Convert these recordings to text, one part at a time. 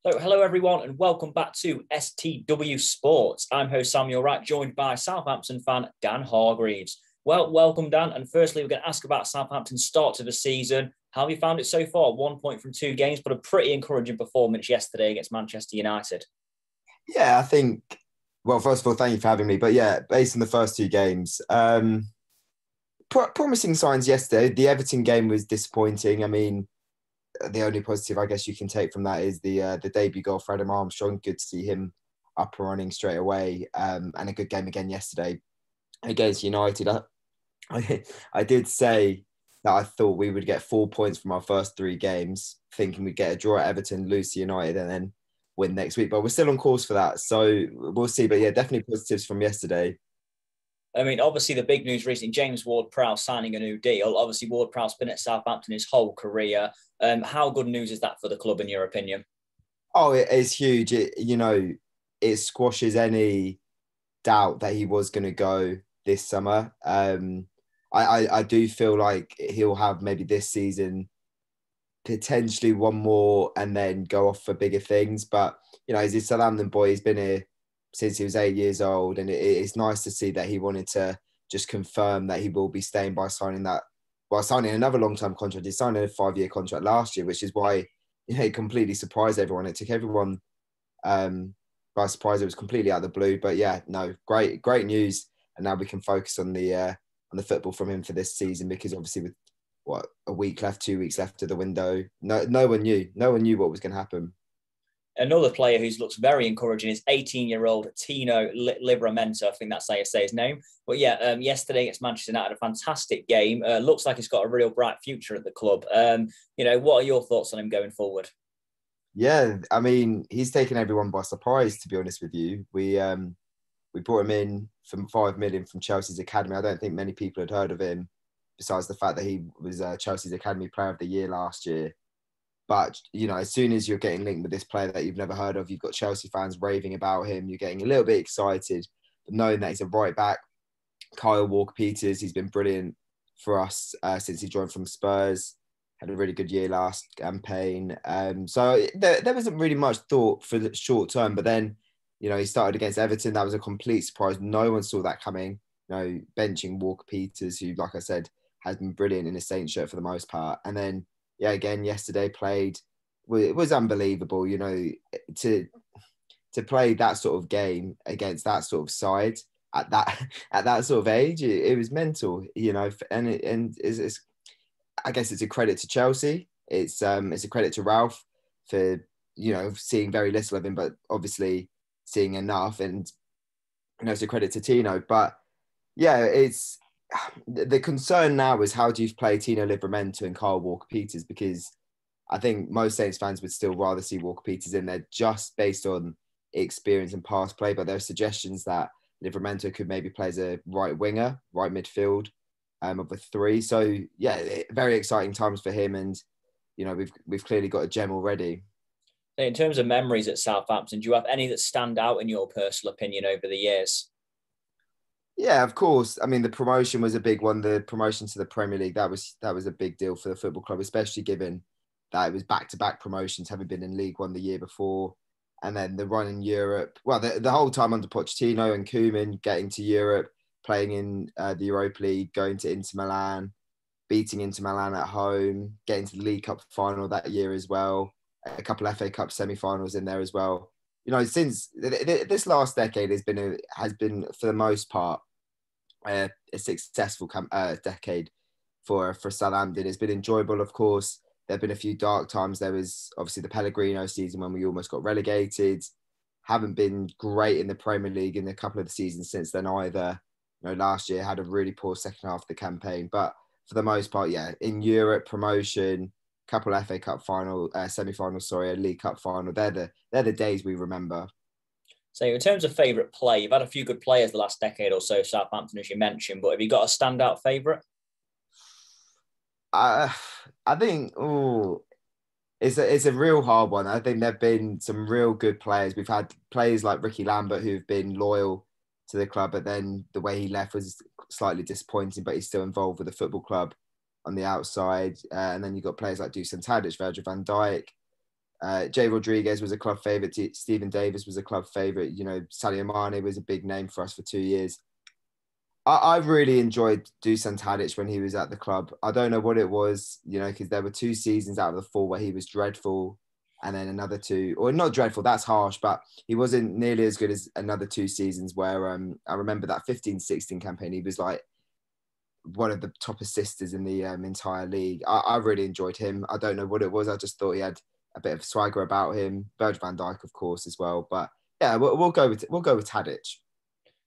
So, hello everyone, and welcome back to STW Sports. I'm host Samuel Wright, joined by Southampton fan Dan Hargreaves. Well, welcome Dan. And firstly, we're going to ask about Southampton's start to the season. How have you found it so far? 1 point from 2 games, but a pretty encouraging performance yesterday against Manchester United. Yeah, I think, well, first of all, thank you for having me. But yeah, based on the first 2 games, promising signs yesterday. The Everton game was disappointing. I mean, the only positive I guess you can take from that is the debut goal for Adam Armstrong. Good to see him up and running straight away, and a good game again yesterday against United. I did say that I thought we would get 4 points from our first 3 games, thinking we'd get a draw at Everton, lose to United, and then win next week. But we're still on course for that, so we'll see. But yeah, definitely positives from yesterday. I mean, obviously, the big news recently, James Ward-Prowse signing a new deal. Obviously, Ward-Prowse's been at Southampton his whole career. How good news is that for the club, in your opinion? Oh, it is huge. It squashes any doubt that he was going to go this summer. I do feel like he'll have maybe this season, potentially one more, and then go off for bigger things. But, he's a Southampton boy. He's been here since he was 8 years old. And it's nice to see that he wanted to just confirm that he will be staying by signing another long-term contract. He signed a 5-year contract last year, which is why, it completely surprised everyone. It took everyone by surprise. It was completely out of the blue. But yeah, no, great news. And now we can focus on the football from him for this season, because obviously with a week left, 2 weeks left of the window, no one knew what was going to happen. Another player who looks very encouraging is 18-year-old Tino Livramento. I think that's how you say his name. But yeah, yesterday against Manchester United, a fantastic game. Looks like he's got a real bright future at the club. What are your thoughts on him going forward? Yeah, I mean, he's taken everyone by surprise, to be honest with you. We brought him in for 5 million from Chelsea's academy. I don't think many people had heard of him, besides the fact that he was Chelsea's Academy Player of the Year last year. But, as soon as you're getting linked with this player that you've never heard of, you've got Chelsea fans raving about him. You're getting a little bit excited, but knowing that he's a right back. Kyle Walker-Peters, he's been brilliant for us since he joined from Spurs. Had a really good year last campaign. So there wasn't really much thought for the short term. But then, he started against Everton. That was a complete surprise. No one saw that coming. Benching Walker-Peters, who, like I said, has been brilliant in a Saints shirt for the most part. And then, yeah, again, yesterday it was unbelievable, to play that sort of game against that sort of side at that sort of age. It was mental, and it's I guess it's a credit to Chelsea. It's a credit to Ralph for, seeing very little of him, but obviously seeing enough. And, it's a credit to Tino. But yeah, it's the concern now is, how do you play Tino Livramento and Kyle Walker-Peters? Because I think most Saints fans would still rather see Walker-Peters in there just based on experience and past play. But there are suggestions that Livramento could maybe play as a right winger, right midfield, of a 3. So yeah, very exciting times for him. And, we've clearly got a gem already. In terms of memories at Southampton, do you have any that stand out in your personal opinion over the years? Yeah, of course. I mean, the promotion was a big one. The promotion to the Premier League, that was a big deal for the football club, especially given that it was back-to-back promotions, having been in League One the year before. And then the run in Europe. Well, the whole time under Pochettino and Koeman, getting to Europe, playing in the Europa League, going to Inter Milan, beating Inter Milan at home, getting to the League Cup final that year as well. A couple of FA Cup semi-finals in there as well. Since this last decade has been for the most part a successful decade for Southampton. It's been enjoyable, of course. There have been a few dark times. There was obviously the Pellegrino season when we almost got relegated. Haven't been great in the Premier League in a couple of the seasons since then either. Last year had a really poor second half of the campaign. But for the most part, yeah, in Europe, promotion, couple of FA Cup semi-finals, a League Cup final. They're the days we remember. So in terms of favourite play, you've had a few good players the last decade or so, Southampton, as you mentioned, but have you got a standout favourite? I think it's a real hard one. I think there've been some real good players. We've had players like Ricky Lambert who've been loyal to the club, but then the way he left was slightly disappointing, but he's still involved with the football club on the outside. And then you've got players like Dusan Tadic, Virgil van Dijk, Jay Rodriguez was a club favourite. Stephen Davis was a club favourite. You know, Sadio Mane was a big name for us for 2 years. I really enjoyed Dusan Tadic when he was at the club. I don't know what it was, you know, because there were 2 seasons out of the 4 where he was dreadful, and then another 2, or not dreadful, that's harsh, but he wasn't nearly as good as another 2 seasons where I remember that 15-16 campaign, he was like one of the top assisters in the entire league. I really enjoyed him. I don't know what it was. I just thought he had a bit of swagger about him. Virgil van Dijk, of course, as well. But yeah, we'll go with Tadic.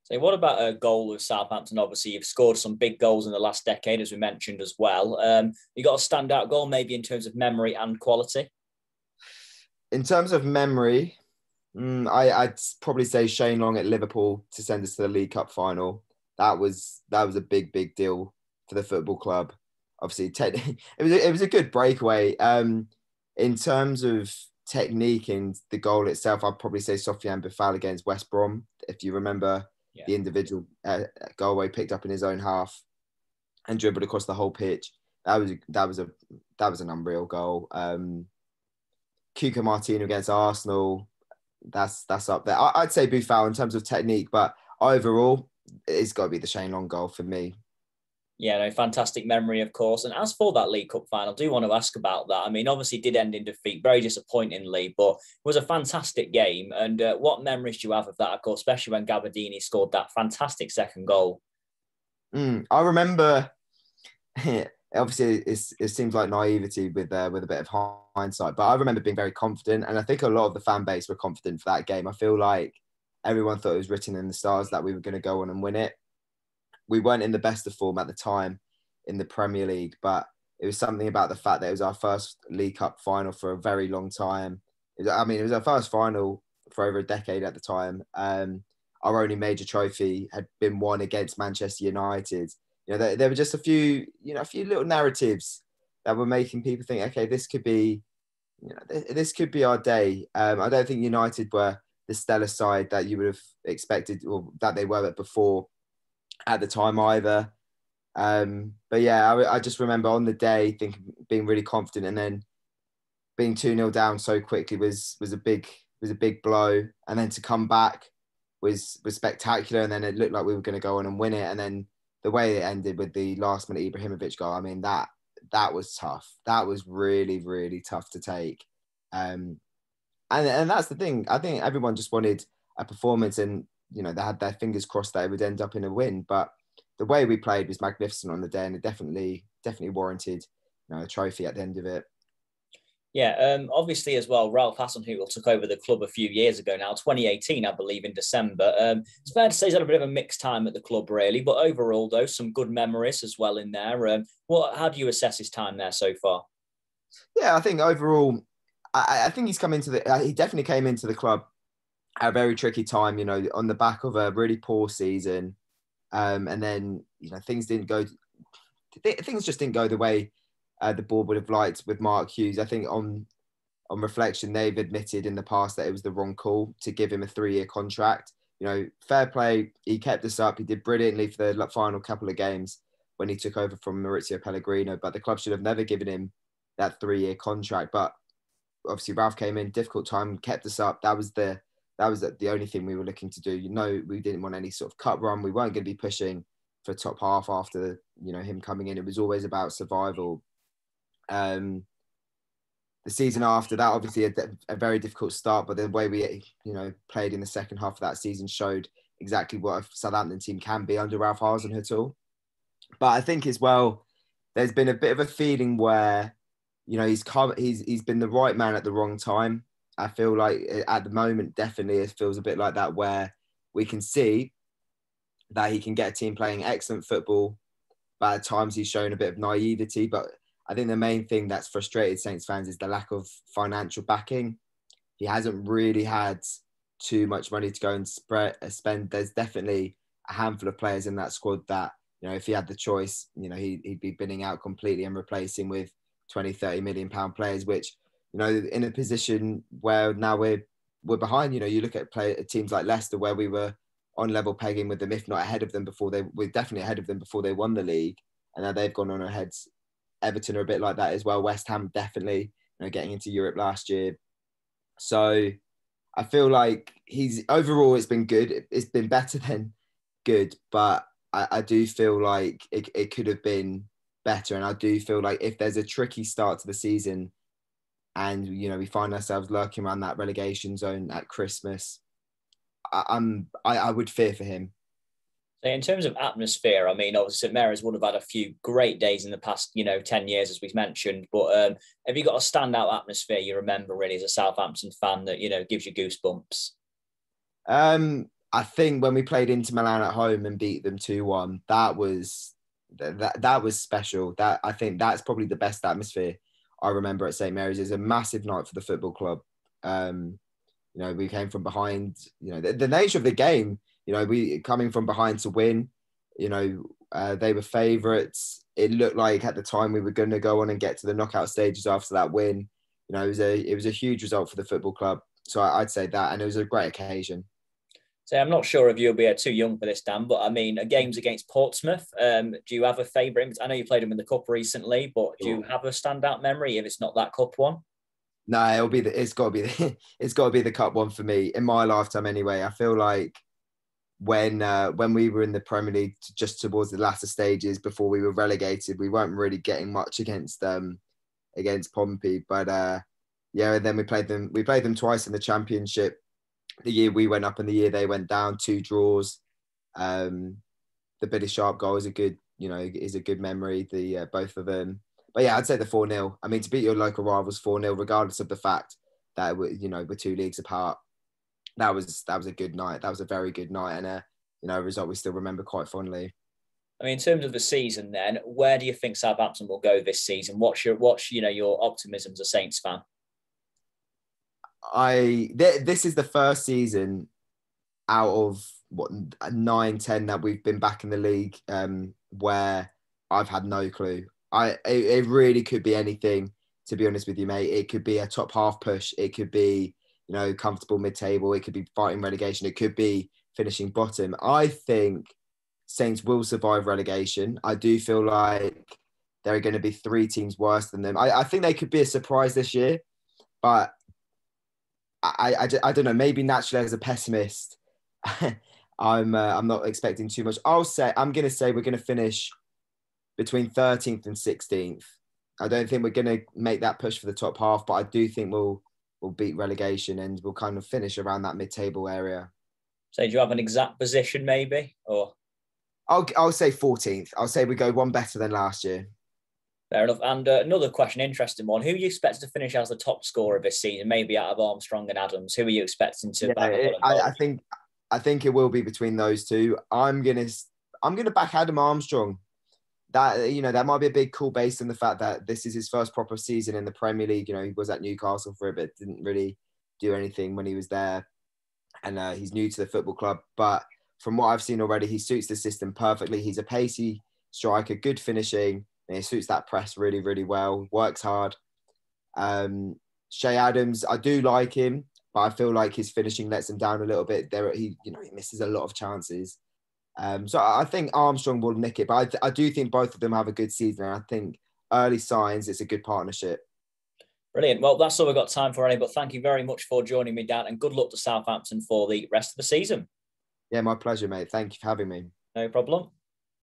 So what about a goal of Southampton? Obviously, you've scored some big goals in the last decade, as we mentioned as well. You got a standout goal, maybe in terms of memory and quality? In terms of memory, I'd probably say Shane Long at Liverpool to send us to the League Cup final. That was a big deal for the football club. Obviously, it was a good breakaway. In terms of technique and the goal itself, I'd probably say Sofiane Boufal against West Brom. If you remember the individual goal where he picked up in his own half and dribbled across the whole pitch, that was an unreal goal. Cuco Martino against Arsenal, that's up there. I'd say Boufal in terms of technique, but overall, it's got to be the Shane Long goal for me. Yeah, no, fantastic memory, of course. And as for that League Cup final, I do want to ask about that. I mean, obviously, it did end in defeat, very disappointingly, but it was a fantastic game. And what memories do you have of that, of course, especially when Gabardini scored that fantastic second goal? I remember, obviously, it seems like naivety with a bit of hindsight, but I remember being very confident. And I think a lot of the fan base were confident for that game. I feel like everyone thought it was written in the stars that we were going to go on and win it. We weren't in the best of form at the time in the Premier League, but it was something about the fact that it was our first League Cup final for a very long time. It was our first final for over a decade at the time. Our only major trophy had been won against Manchester United. You know, there were just a few little narratives that were making people think, okay, this could be our day. I don't think United were the stellar side that you would have expected or that they were before at the time either. But yeah, I just remember on the day being really confident, and then being 2-0 down so quickly was a big blow. And then to come back was spectacular. And then it looked like we were going to go on and win it. And then the way it ended with the last minute Ibrahimovic goal, I mean, that was tough. That was really, really tough to take. And that's the thing. I think everyone just wanted a performance, and you know, they had their fingers crossed that it would end up in a win. But the way we played was magnificent on the day, and it definitely warranted, you know, a trophy at the end of it. Yeah, obviously as well, Ralph Hasenhüttl took over the club a few years ago now, 2018, I believe, in December. It's fair to say he's had a bit of a mixed time at the club, really, but overall, though, some good memories as well in there. How do you assess his time there so far? Yeah, I think overall, I think he definitely came into the club at a very tricky time, you know, on the back of a really poor season. And then, you know, things just didn't go the way the board would have liked with Mark Hughes. I think on reflection, they've admitted in the past that it was the wrong call to give him a 3-year contract. You know, fair play. He kept us up. He did brilliantly for the final couple of games when he took over from Maurizio Pellegrino, but the club should have never given him that 3-year contract. But obviously Ralph came in, difficult time, kept us up. That was the only thing we were looking to do. You know, we didn't want any sort of cup run. We weren't going to be pushing for top half after, you know, him coming in. It was always about survival. The season after that, obviously a very difficult start, but the way we, you know, played in the second half of that season showed exactly what a Southampton team can be under Ralph Hasenhüttl. But I think as well, there's been a bit of a feeling where, you know, he's been the right man at the wrong time. I feel like at the moment, definitely it feels a bit like that, where we can see that he can get a team playing excellent football, but at times he's shown a bit of naivety. But I think the main thing that's frustrated Saints fans is the lack of financial backing. He hasn't really had too much money to go and spend. There's definitely a handful of players in that squad that, you know, if he had the choice, you know, he'd be binning out completely and replacing with 20-30 million pound players, which, you know, in a position where now we're behind. You know, you look at teams like Leicester, where we were on level pegging with them, if not ahead of them we're definitely ahead of them before they won the league, and now they've gone on ahead. Everton are a bit like that as well. West Ham definitely, you know, getting into Europe last year. So I feel like overall it's been good. It's been better than good, but I do feel like it could have been better. And I do feel like if there's a tricky start to the season and, we find ourselves lurking around that relegation zone at Christmas, I would fear for him. So in terms of atmosphere, I mean, obviously St Mary's would have had a few great days in the past, 10 years, as we've mentioned. But have you got a standout atmosphere you remember really as a Southampton fan that, gives you goosebumps? I think when we played Inter Milan at home and beat them 2-1, that was special. That I think that's probably the best atmosphere I remember at St Mary's. It's a massive night for the football club. We came from behind. The nature of the game. We coming from behind to win. They were favourites. It looked like at the time we were going to go on and get to the knockout stages after that win. It was a huge result for the football club. So I'd say that, and it was a great occasion. So I'm not sure if you'll be too young for this, Dan, but I mean, games against Portsmouth. Do you have a favourite? I know you played them in the cup recently, but do you have a standout memory if it's not that cup one? No, it's got to be it's got to be the cup one for me in my lifetime anyway. I feel like when we were in the Premier League, just towards the latter stages before we were relegated, we weren't really getting much against Pompey, but and then we played them twice in the Championship. The year we went up and the year they went down, 2 draws. The Billy Sharp goal is a good memory. The both of them. But yeah, I'd say the 4-0. I mean, to beat your local rivals 4-0, regardless of the fact that we're 2 leagues apart, that was a good night. That was a very good night, and a result we still remember quite fondly. I mean, in terms of the season, then, where do you think Southampton will go this season? What's your optimism as a Saints fan? This is the first season out of 9-10 that we've been back in the league where I've had no clue. It really could be anything, to be honest with you, mate. It could be a top half push. It could be comfortable mid-table. It could be fighting relegation. It could be finishing bottom. I think Saints will survive relegation. I do feel like there are going to be 3 teams worse than them. I think they could be a surprise this year, but I don't know. Maybe naturally as a pessimist, I'm not expecting too much. I'm going to say we're going to finish between 13th and 16th. I don't think we're going to make that push for the top half, but I do think we'll beat relegation and we'll kind of finish around that mid-table area. So do you have an exact position maybe? Or I'll say 14th. I'll say we go one better than last year. Fair enough. And another question, interesting one. Who are you expecting to finish as the top scorer this season? Maybe out of Armstrong and Adams. Who are you expecting to back? I think it will be between those two. I'm gonna back Adam Armstrong. That might be a big call based on the fact that this is his first proper season in the Premier League. He was at Newcastle for a bit, didn't really do anything when he was there, and he's new to the football club. But from what I've seen already, he suits the system perfectly. He's a pacey striker, good finishing. And he suits that press really, really well. Works hard. Shay Adams, I do like him, but I feel like his finishing lets him down a little bit. He misses a lot of chances. So I think Armstrong will nick it, but I do think both of them have a good season. And I think early signs, it's a good partnership. Brilliant. Well, that's all we've got time for, Ronnie, but thank you very much for joining me, Dan, and good luck to Southampton for the rest of the season. Yeah, my pleasure, mate. Thank you for having me. No problem.